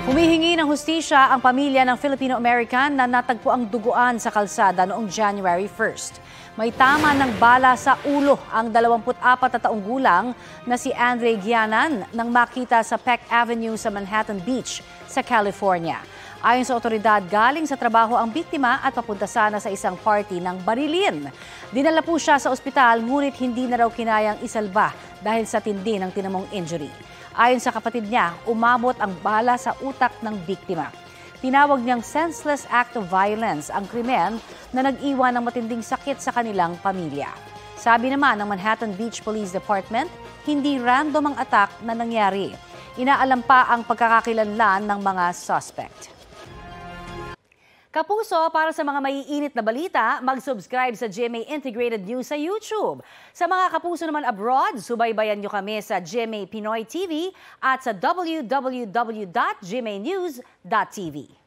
Humihingi ng hustisya ang pamilya ng Filipino-American na natagpo ang duguan sa kalsada noong January 1st. May tama ng bala sa ulo ang 24 na taong gulang na si Andre Gianan nang makita sa Peck Avenue sa Manhattan Beach sa California. Ayon sa otoridad, galing sa trabaho ang biktima at papunta sana sa isang party ng barilin. Dinala po siya sa ospital ngunit hindi na raw kinayang isalba dahil sa tindi ng tinamong injury. Ayon sa kapatid niya, umabot ang bala sa utak ng biktima. Tinawag niyang senseless act of violence ang krimen na nag-iwan ng matinding sakit sa kanilang pamilya. Sabi naman ng Manhattan Beach Police Department, hindi random ang attack na nangyari. Inaalam pa ang pagkakakilanlan ng mga suspect. Kapuso, para sa mga maiinit na balita, mag-subscribe sa GMA Integrated News sa YouTube. Sa mga kapuso naman abroad, subaybayan nyo kami sa GMA Pinoy TV at sa www.gmanews.tv.